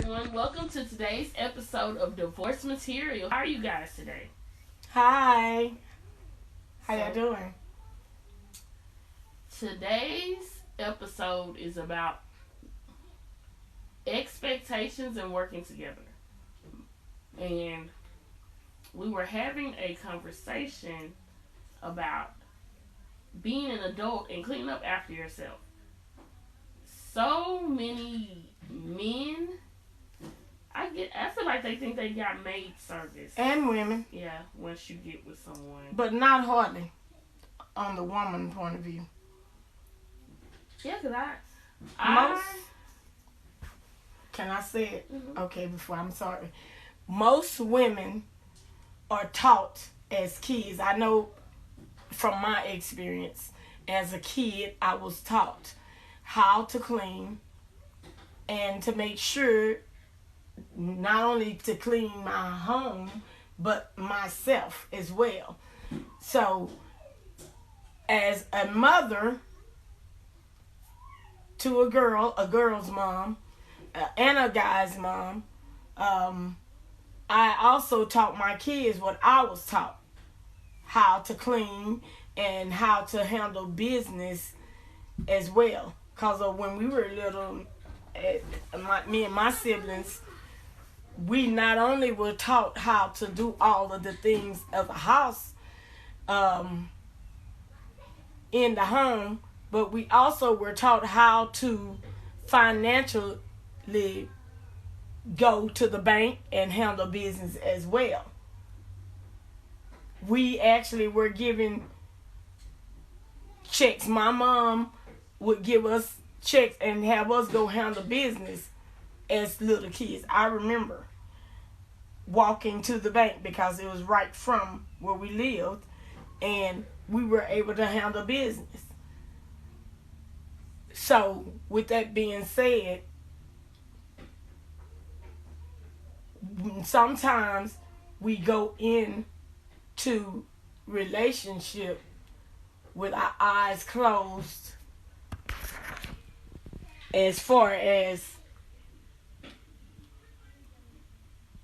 everyone. Welcome to today's episode of Divorce Material. How are you guys today? Hi. How y'all doing? Today's episode is about expectations and working together. And we were having a conversation about being an adult and cleaning up after yourself. So many men, I feel like they think they got maid service. And women. Yeah, once you get with someone. But not hardly on the woman point of view. Yeah, because Can I say it? Mm-hmm. Okay, before I'm sorry. Most women are taught as kids. I know from my experience as a kid, I was taught how to clean and to make sure not only to clean my home, but myself as well. So, as a mother to a girl's mom, and a guy's mom, I also taught my kids what I was taught, how to clean and how to handle business as well. Because when we were little, me and my siblings, we not only were taught how to do all of the things of the house in the home, but we also were taught how to financially go to the bank and handle business as well. We actually were given checks. My mom would give us checks and have us go handle business as little kids. I remember walking to the bank because it was right from where we lived, and we were able to handle business. So, with that being said, sometimes we go into relationship with our eyes closed as far as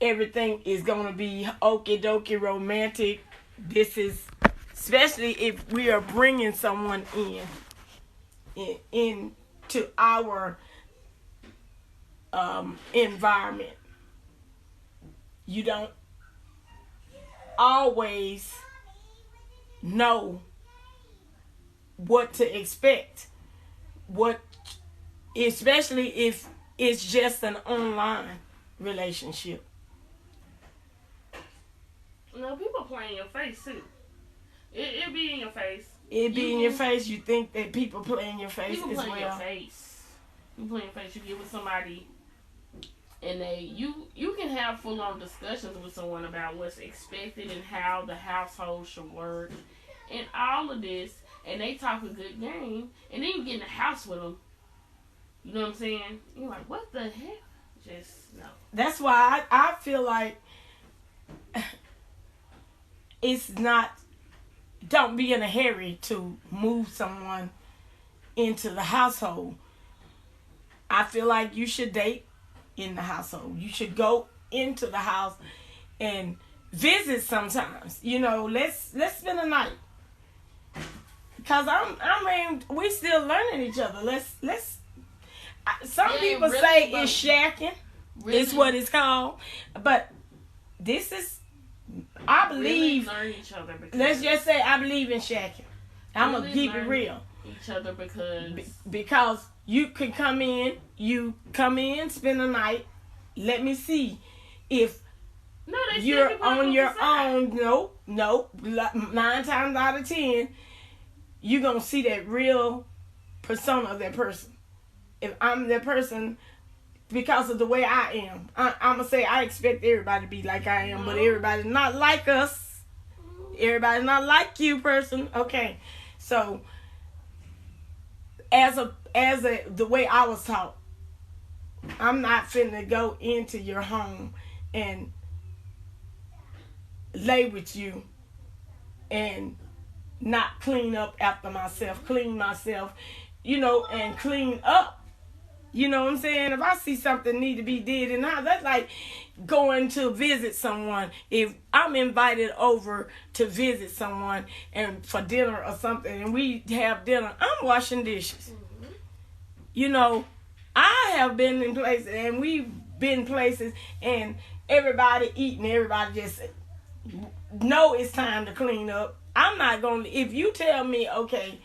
everything is going to be okie dokie romantic. This is, especially if we are bringing someone into our environment. You don't always know what to expect. Especially if it's just an online relationship. No, people play in your face too. It be in your face. It be in your face. You think that people play in your face people as well. People play in your face. You play in your face. You get with somebody, and you can have full on discussions with someone about what's expected and how the household should work, and all of this, and they talk a good game, and then you get in the house with them. You know what I'm saying? You're like, what the heck? Just no. That's why I feel like it's not. Don't be in a hurry to move someone into the household. I feel like you should date in the household. You should go into the house and visit sometimes. You know, let's spend a night. Because we still learning each other. Some people really, say it's shacking. Really? It's what it's called. But this is, I believe, really learn each other because let's just say I believe in shacking. I'm going to keep it real. Each other because you can come in, spend the night. Let me see if you're on your own. No. 9 times out of 10, you're going to see that real persona of that person. If I'm that person, because of the way I am, I'm going to say I expect everybody to be like I am, but everybody's not like us. Everybody's not like you, person. Okay. So, as the way I was taught, I'm not finna go into your home and lay with you and not clean up after myself, clean myself, and clean up You know what I'm saying? If I see something need to be did in the house, that's like going to visit someone. If I'm invited over to visit someone and for dinner or something, and we have dinner, I'm washing dishes. Mm-hmm. You know, I have been in places, and we've been places, and everybody eating, everybody just know it's time to clean up. I'm not going to, if you tell me, okay,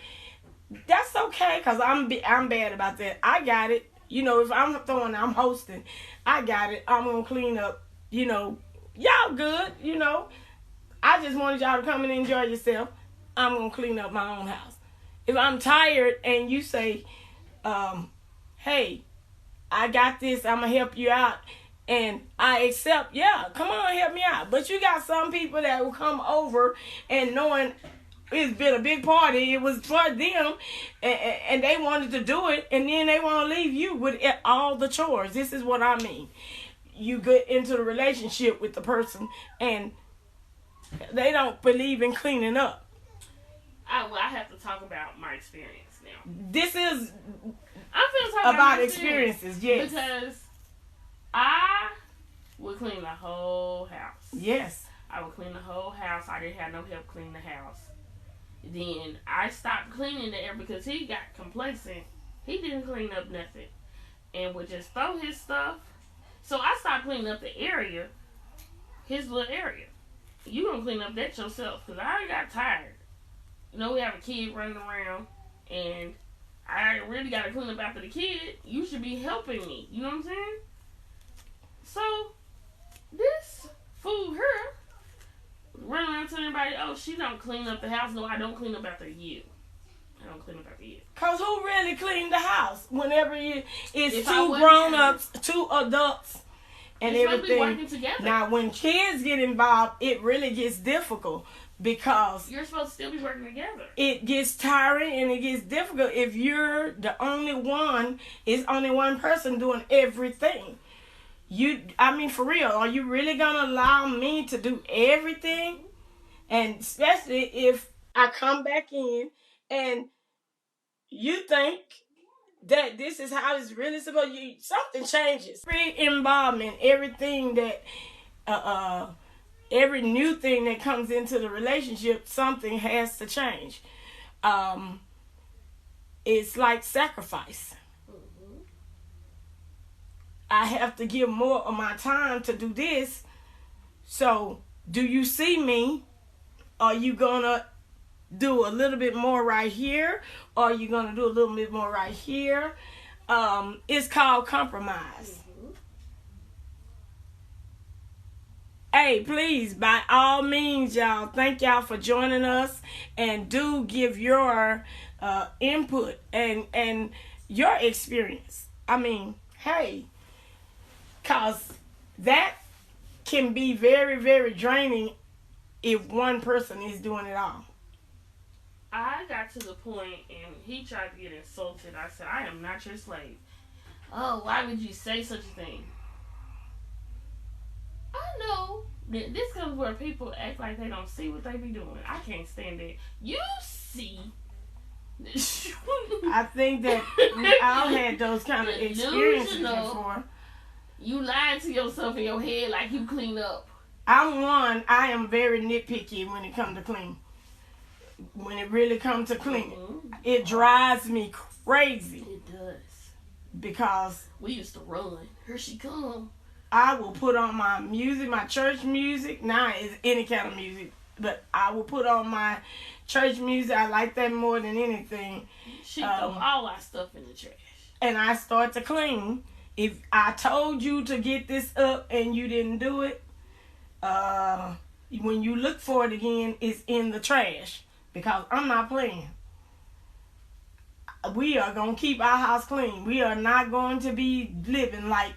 that's okay, because I'm bad about that. I got it. You know, if I'm hosting, I got it. I'm going to clean up. You know, y'all good. You know, I just wanted y'all to come and enjoy yourself. I'm going to clean up my own house. If I'm tired and you say, hey, I got this, I'm going to help you out, and I accept, yeah, come on, help me out. But you got some people that will come over and knowing it's been a big party, it was for them, and they wanted to do it, and then they want to leave you with all the chores. This is what I mean. You get into the relationship with the person, and they don't believe in cleaning up. I have to talk about my experience now. This is I'm talk about experiences, yes. Because I would clean the whole house. Yes. I would clean the whole house. I didn't have no help cleaning the house. Then I stopped cleaning there because he got complacent. He didn't clean up nothing. And would just throw his stuff. So I stopped cleaning up the area. His little area. You don't clean up that yourself. Because I got tired. You know, we have a kid running around. And I really got to clean up after the kid. You should be helping me. You know what I'm saying? So, this fool here running around telling everybody, oh, she don't clean up the house. No, I don't clean up after you. I don't clean up after you. Because who really cleaned the house? Whenever it's two grown-ups, two adults, and everything. Working together. Now, when kids get involved, it really gets difficult because you're supposed to still be working together. It gets tiring and it gets difficult if you're the only one, it's only one person doing everything. I mean, for real, are you really going to allow me to do everything? And especially if I come back in and you think that this is how it's really supposed to be, something changes. Every involvement, everything that, every new thing that comes into the relationship, something has to change. It's like sacrifice. I have to give more of my time to do this. So, do you see me? Are you going to do a little bit more right here? Or are you going to do a little bit more right here? It's called compromise. Hey, please, by all means, y'all, thank y'all for joining us. And do give your input and your experience. I mean, hey. Because that can be very, very draining if one person is doing it all. I got to the point and he tried to get insulted. I said, I am not your slave. Oh, why would you say such a thing? I know that this comes where people act like they don't see what they be doing. I can't stand it. You see. I think that we all had those kind of experiences before. You lying to yourself in your head like you clean up. I am very nitpicky when it comes to clean. When it really comes to cleaning, it drives me crazy. It does. Because we used to run. Here she come. I will put on my music, my church music. Now it's any kind of music, but I will put on my church music. I like that more than anything. She throw all our stuff in the trash. And I start to clean. If I told you to get this up and you didn't do it, when you look for it again, it's in the trash. Because I'm not playing. We are going to keep our house clean. We are not going to be living like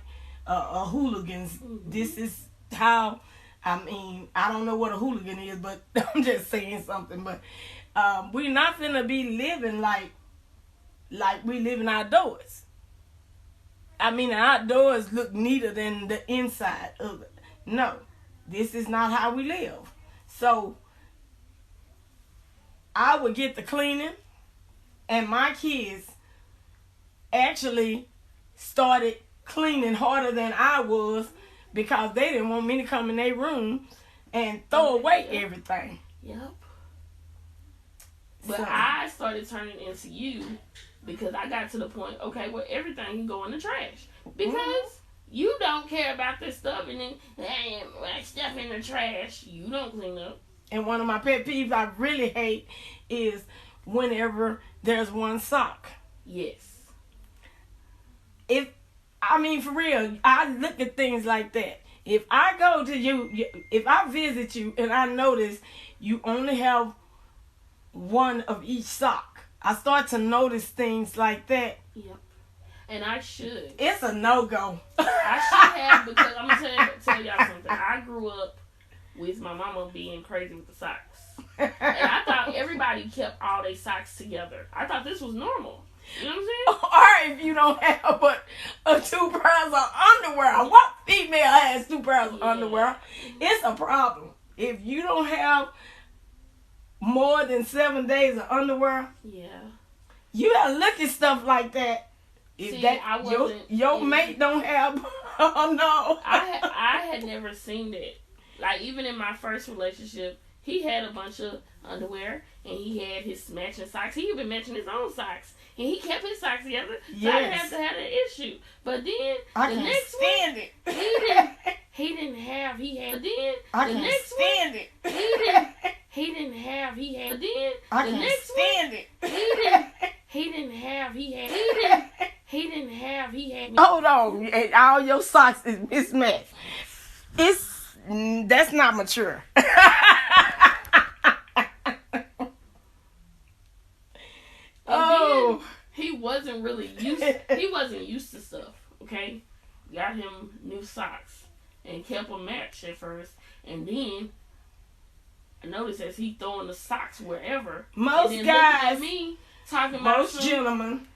hooligans. This is how, I mean, I don't know what a hooligan is, but I'm just saying something. But we're not going to be living like we living outdoors. I mean, the outdoors look neater than the inside of it. No, this is not how we live. So, I would get the cleaning, and my kids actually started cleaning harder than I was because they didn't want me to come in their room and throw away everything. Yep. But I started turning into you because I got to the point, okay, well, everything can go in the trash. Because you don't care about this stuff, and then, hey, stuff in the trash, you don't clean up. And one of my pet peeves I really hate is whenever there's one sock. Yes. For real, I look at things like that. If I go to you, if I visit you and I notice you only have one of each sock, I start to notice things like that. Yep. And I should. It's a no-go. I should have, because I'm going to tell y'all something. I grew up with my mama being crazy with the socks. And I thought everybody kept all their socks together. I thought this was normal. You know what Or I'm saying? if you don't have but 2 pairs of underwear. What female has 2 pairs of underwear? It's a problem. If you don't have more than 7 days of underwear, you gotta look at stuff like that. If your mate don't have, oh no. I had never seen that. Like, even in my first relationship, he had a bunch of underwear and he had his matching socks. He even matching his own socks. And he kept his socks together. So I didn't have to have an issue. But then the next one, he didn't have. He had. But then the next one, he didn't have. He had. But then the next one, he didn't have. He had. He didn't have. He had. Hold on, and all your socks is mismatched. That's not mature. He wasn't really used. He wasn't used to stuff. Okay, got him new socks and kept them matched at first, and then I noticed as he throwing the socks wherever. Most and guys, at me talking about most gentlemen,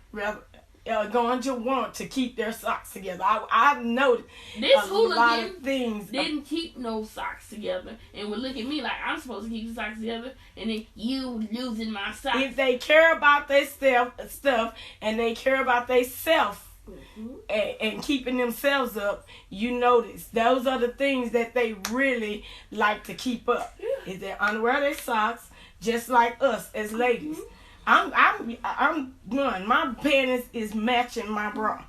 are going to want to keep their socks together. I've noticed this a lot of things didn't keep no socks together and would look at me like I'm supposed to keep the socks together, and then you losing my socks. If they care about their stuff and they care about their self and keeping themselves up, you notice those are the things that they really like to keep up. Is their underwear, their socks, just like us as ladies. I'm one. My panties is matching my bra.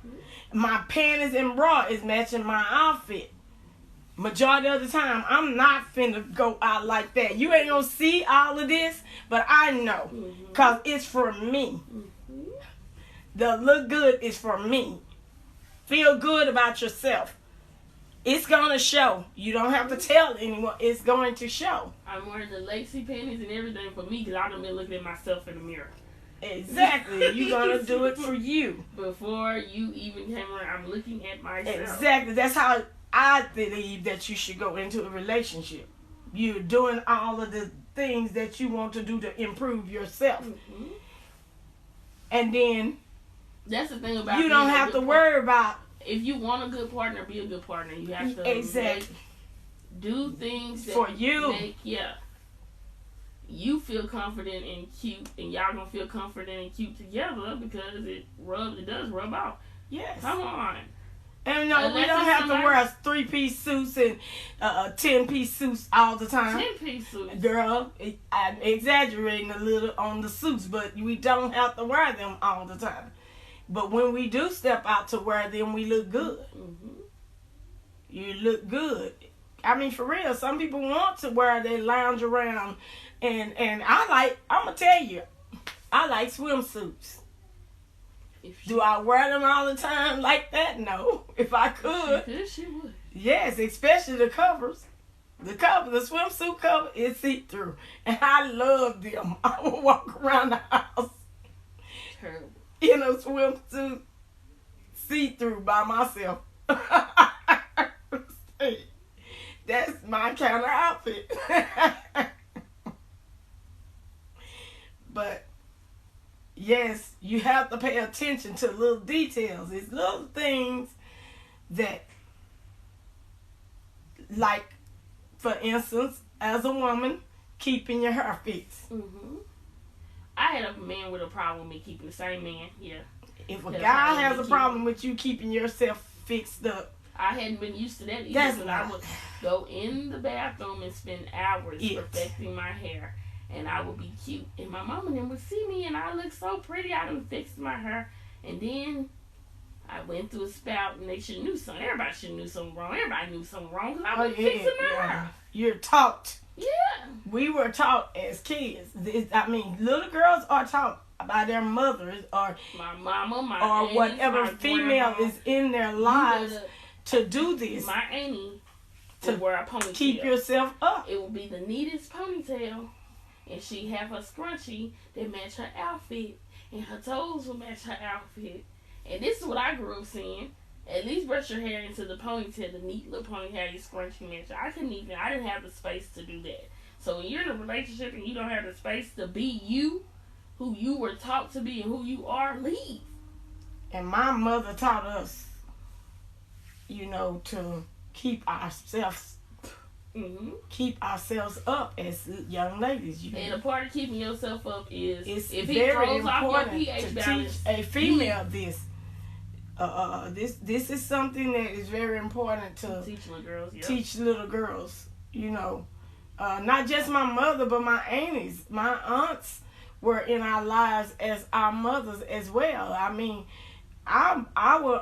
My panties and bra is matching my outfit. Majority of the time, I'm not finna go out like that. You ain't gonna see all of this, but I know, cause it's for me. The look good is for me. Feel good about yourself. It's gonna show. You don't have to tell anyone. It's going to show. I'm wearing the lacy panties and everything for me because I done been looking at myself in the mirror. Exactly. You're gonna do it for you. Before you even came around, I'm looking at myself. Exactly. That's how I believe that you should go into a relationship. You're doing all of the things that you want to do to improve yourself. And then that's the thing about you don't have to worry about. If you want a good partner, be a good partner. You have to do things that for you. You feel confident and cute, and y'all gonna feel confident and cute together because it does rub off. Yes. Come on. And no, we don't have to wear 3-piece suits and 10-piece suits all the time. 10-piece suits. Girl, I'm exaggerating a little on the suits, but we don't have to wear them all the time. But when we do step out to wear them, we look good. You look good. I mean, for real, some people want to wear their lounge around. And I'm going to tell you, I like swimsuits. Do I wear them all the time like that? No. If I could. She would. Yes, especially the covers. The swimsuit cover is see-through. And I love them. I will walk around the house. Terrible. In a swimsuit, see-through by myself. That's my kind of outfit. But yes, you have to pay attention to little details. It's little things that, like, for instance, as a woman, keeping your hair fixed. I had a man with a problem with me keeping the same man. Yeah. If a guy has a problem with you keeping yourself fixed up, I hadn't been used to that either. I would go in the bathroom and spend hours perfecting my hair, and I would be cute. And my mom and them would see me, and I look so pretty. I done fixed my hair, and then I went through a spout, and they should have knew something. Everybody should have knew something wrong. Everybody knew something wrong because I was fixing my hair. You're taught. Yeah. We were taught as kids. Little girls are taught by their mothers or my mama, my or aunties, whatever my female grandma, is in their lives to do this. My auntie would wear a ponytail. Keep yourself up. It would be the neatest ponytail, and she'd have her scrunchie that match her outfit, and her toes would match her outfit. And this is what I grew up seeing. At least brush your hair into the ponytail, the neat little ponytail, your scrunchie match. I didn't have the space to do that. So when you're in a relationship and you don't have the space to be you, who you were taught to be and who you are, leave. And my mother taught us, to keep ourselves up as young ladies. And a part of keeping yourself up is if he throws off your pH balance, teach a female this. This is something that is very important to teach little girls. Yep. Teach little girls. Not just my mother, but my aunties, my aunts were in our lives as our mothers as well. I mean, our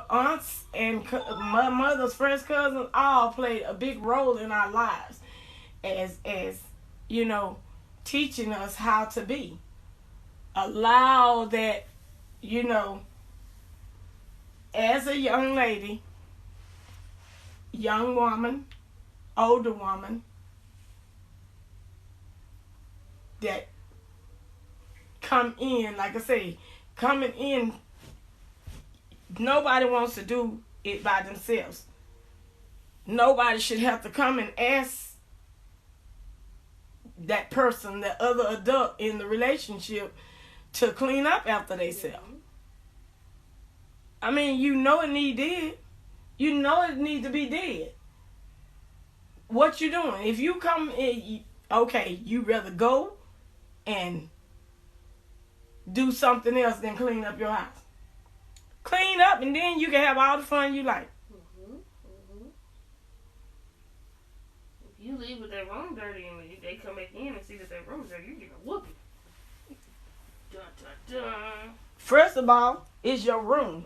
aunts and my mother's first cousins all played a big role in our lives as teaching us how to be. Allow that, as a young lady, young woman, older woman, that come in, like I say, coming in, nobody wants to do it by themselves. Nobody should have to come and ask that person, the other adult in the relationship, to clean up after themselves. I mean, it need dead. It need to be dead. What you doing? If you come in, you rather go and do something else than clean up your house. Clean up, and then you can have all the fun you like. If you leave with that room dirty and they come back in and see that room is dirty, you get a whooping. Dun, dun, dun. First of all, it's your room.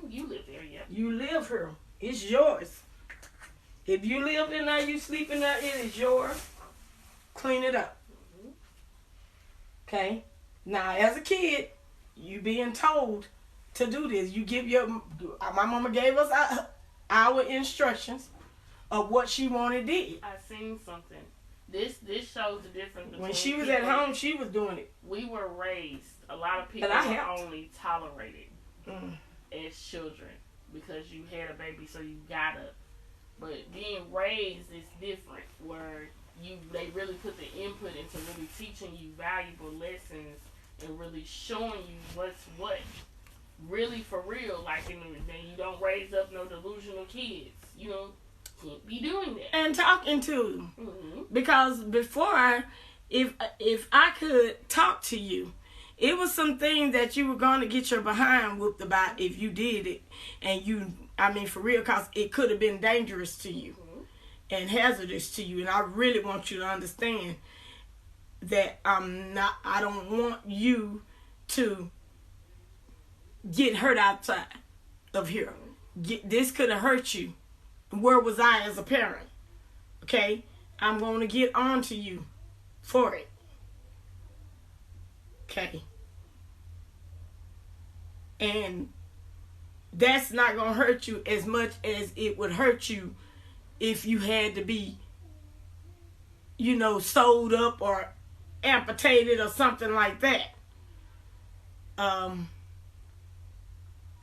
You live there, yeah. You live here. It's yours. If you live in there, you sleep in there, it is yours. Clean it up. Okay? Now, as a kid, you being told to do this. You give my mama gave us our instructions of what she wanted did. I seen something. This shows the difference between when she was at home, she was doing it. We were raised. A lot of people are only tolerated as children because you had a baby, so you gotta. But being raised is different, where they really put the input into really teaching you valuable lessons and really showing you what's what. Really for real, like then you don't raise up no delusional kids. You can't be doing that. And talking to them. Because before, if I could talk to you, it was some things that you were going to get your behind whooped about if you did it. And for real, because it could have been dangerous to you and hazardous to you. And I really want you to understand that I don't want you to get hurt outside of here. This could have hurt you. Where was I as a parent? Okay? I'm going to get on to you for it. Okay? And that's not going to hurt you as much as it would hurt you if you had to be, sewed up or amputated or something like that.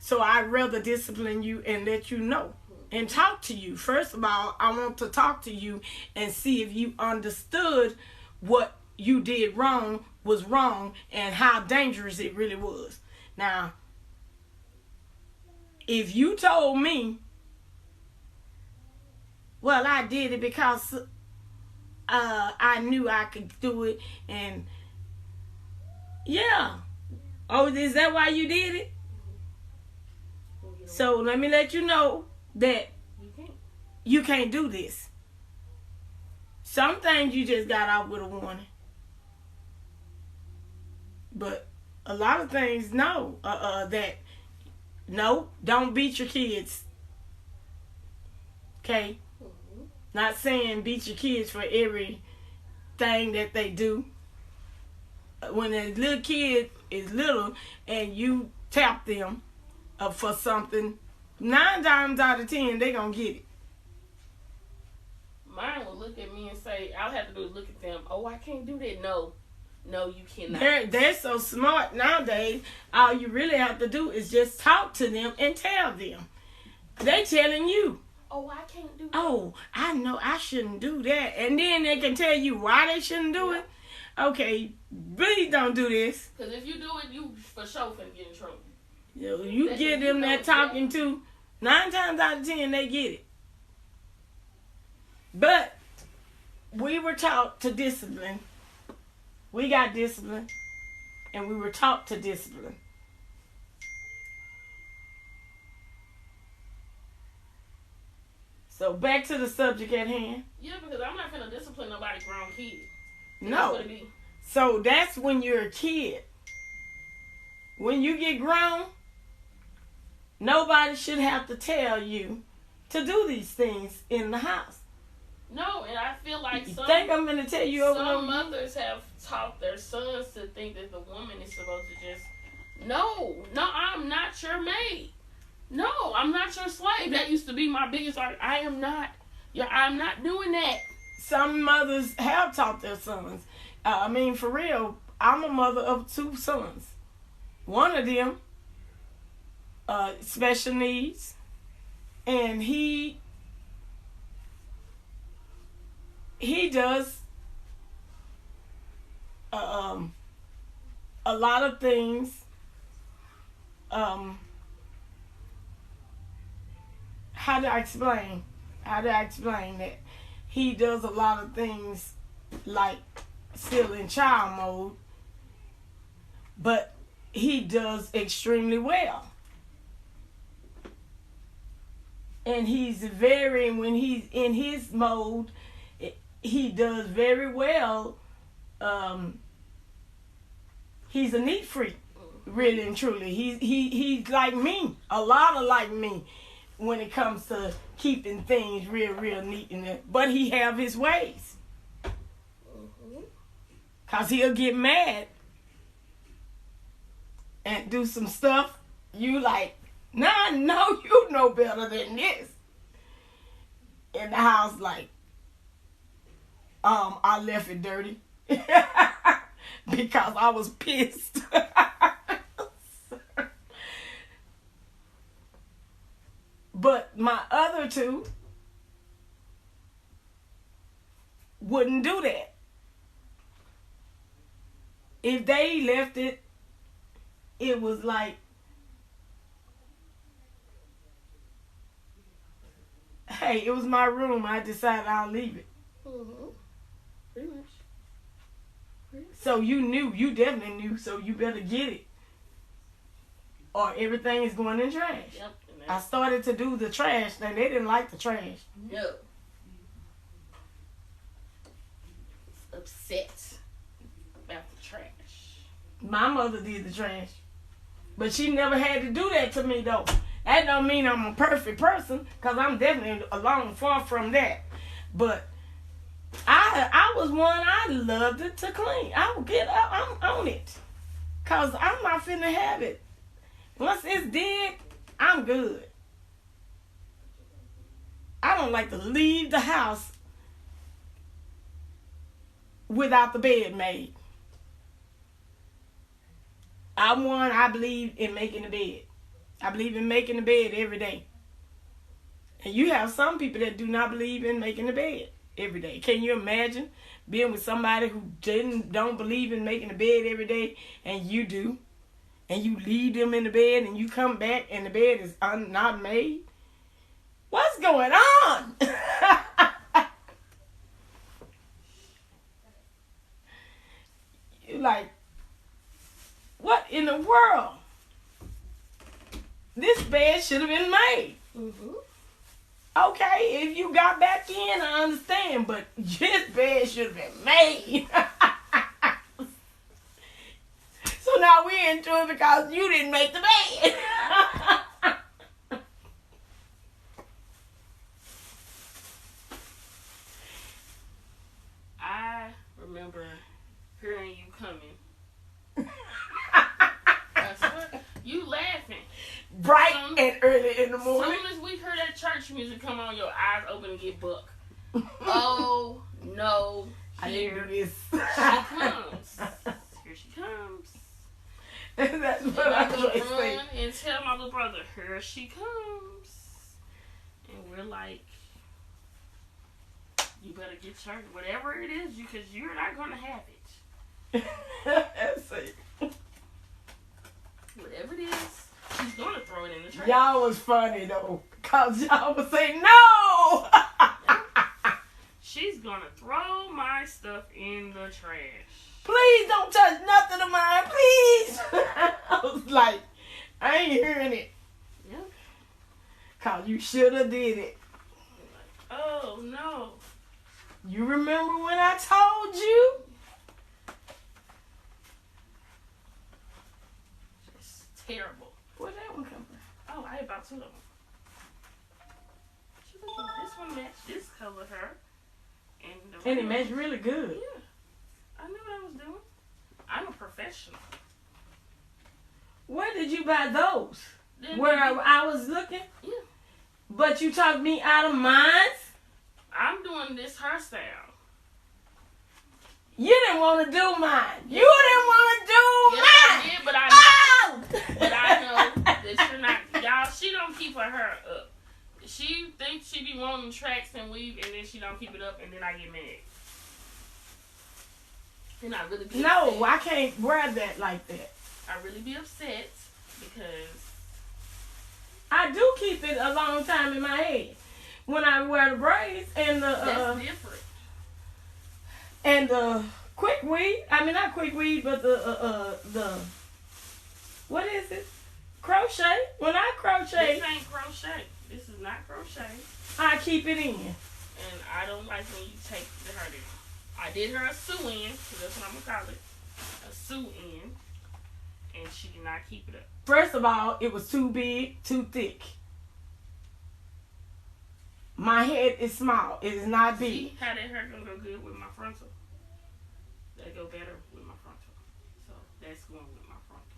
So I'd rather discipline you and let you know and talk to you. First of all, I want to talk to you and see if you understood what you did wrong was wrong and how dangerous it really was. Now, if you told me, well, I did it because I knew I could do it, and yeah. Oh, is that why you did it? So let me let you know that you can't do this. Some things you just got out with a warning. But a lot of things, no. No, don't beat your kids. Okay? Mm-hmm. Not saying beat your kids for everything that they do. When a little kid is little and you tap them for something, 9 times out of 10, they gonna get it. Mine will look at me and say, all I have to do is look at them. Oh, I can't do that. No, you cannot. They're so smart nowadays. All you really have to do is just talk to them and tell them. They telling you. Oh, I can't do that. Oh, I know I shouldn't do that. And then they can tell you why they shouldn't do it. Okay, please don't do this. Because if you do it, you for sure finna get in trouble. You give them that talking to, 9 times out of 10, they get it. But we were taught to discipline. We got discipline. And we were taught to discipline. So back to the subject at hand. Yeah, because I'm not going to discipline nobody grown kid. No. So that's when you're a kid. When you get grown, nobody should have to tell you to do these things in the house. No, and I feel like some mothers have taught their sons to think that the woman is supposed to just, no, I'm not your maid. No, I'm not your slave. That used to be my biggest argument. I'm not doing that. Some mothers have taught their sons. For real, I'm a mother of 2 sons. One of them, special needs, and he does a lot of things. How do I explain that? He does a lot of things like still in child mode, but he does extremely well. And when he's in his mode, he does very well. He's a neat freak, really and truly. He's like me, a lot of like me, when it comes to keeping things real neat in there. But he have his ways. Cause he'll get mad and do some stuff you like, nah, no, you know better than this. In the house, like, I left it dirty because I was pissed. But my other 2 wouldn't do that. If they left it, it was like, hey, it was my room. I decided I'll leave it. Mm-hmm. Pretty much. So you definitely knew, so you better get it. Or everything is going in trash. Yep. I started to do the trash thing. They didn't like the trash. No. Upset about the trash. My mother did the trash. But she never had to do that to me, though. That don't mean I'm a perfect person, because I'm definitely far from that. But I was one, I loved it to clean. I would get up, I'm on it. Because I'm not finna have it. Once it's dead, I'm good. I don't like to leave the house without the bed made. I believe in making the bed. I believe in making the bed every day. And you have some people that do not believe in making the bed every day. Can you imagine being with somebody who don't believe in making the bed every day, and you do? And you leave them in the bed and you come back and the bed is not made? What's going on? You're like, what in the world? this bed should have been made. Mm-hmm. Okay, if you got back in, I understand, but this bed should have been made. So now we're into it because you didn't make the bed. I remember hearing you coming. You laughing. Bright and early in the As morning. soon as we heard that church music come on, your eyes open and get buck. Oh, no. I didn't do this. She comes. Here she comes. That's And what I I'm go trying to run say. and tell my little brother, here she comes. And we're like, you better get church, whatever it is, because you're not going to have it. That's it. Whatever it is, she's going to throw it in the trash. Y'all was funny though, cause y'all was saying no. She's going to throw my stuff in the trash. Please don't touch nothing of mine, please. I was like, I ain't hearing it. Yep. Cause you should have did it. Oh, no. You remember when I told you? It's terrible. Where'd that one come from? Oh, I had about two of them. This one matched this color her. And it matched really good. Yeah. I knew what I was doing. I'm a professional. Where did you buy those? Then Where I was looking? Yeah. But you talked me out of mine? I'm doing this hairstyle. You didn't want to do mine. You didn't want to do Yes, mine. I did, but I know that you're not. Y'all, she don't keep her hair up. She thinks she be wanting tracks and weave, and then she don't keep it up, and then I get mad. And I really be upset. No, I can't wear that like that. I really be upset because I do keep it a long time in my head. When I wear the braids and that's different. and the quick weave. I mean, not quick weave, but the what is it? Crochet. When I crochet, This ain't crochet. This is not crochet. I keep it in. And I don't like when you take the hair down. I did her a sew-in, so that's what I'm going to call it. A sew-in. And she did not keep it up. First of all, it was too big, too thick. My head is small. It is not big. See how that hair going to go good with my frontal? That go better with my frontal. So that's going with my frontal.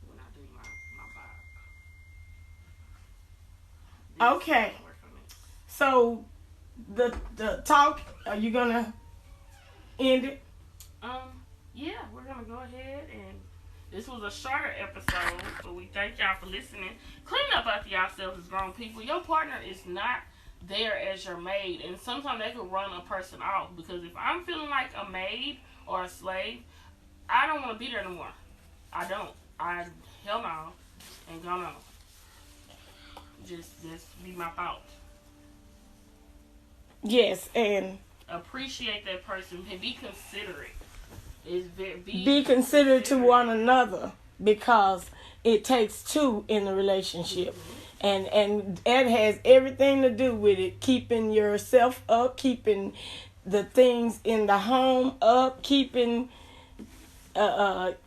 When I do my bob. Okay. So the talk, are you gonna end it? Yeah, we're gonna go ahead, and this was a shorter episode, but we thank y'all for listening. Clean up after yourselves as grown people. Your partner is not there as your maid, and sometimes they could run a person off, because if I'm feeling like a maid or a slave, I don't want to be there no more. I don't. Hell no, and go on. Just be my thought. Yes, and Appreciate that person and be considerate. Be considerate to one another, because it takes two in a relationship. And it has everything to do with it. Keeping yourself up, keeping the things in the home up, keeping, just,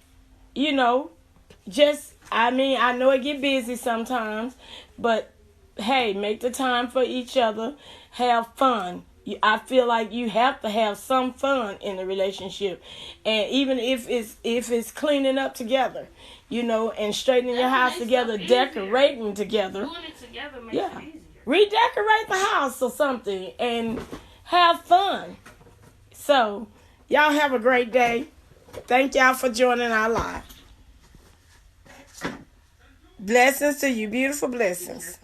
I mean, I know it get busy sometimes, but hey, make the time for each other. Have fun. I feel like you have to have some fun in a relationship, and even if it's cleaning up together, and straightening your house together, decorating together. Doing it together makes it easier. Redecorate the house or something and have fun. So, y'all have a great day. Thank y'all for joining our live. Blessings to you, beautiful blessings.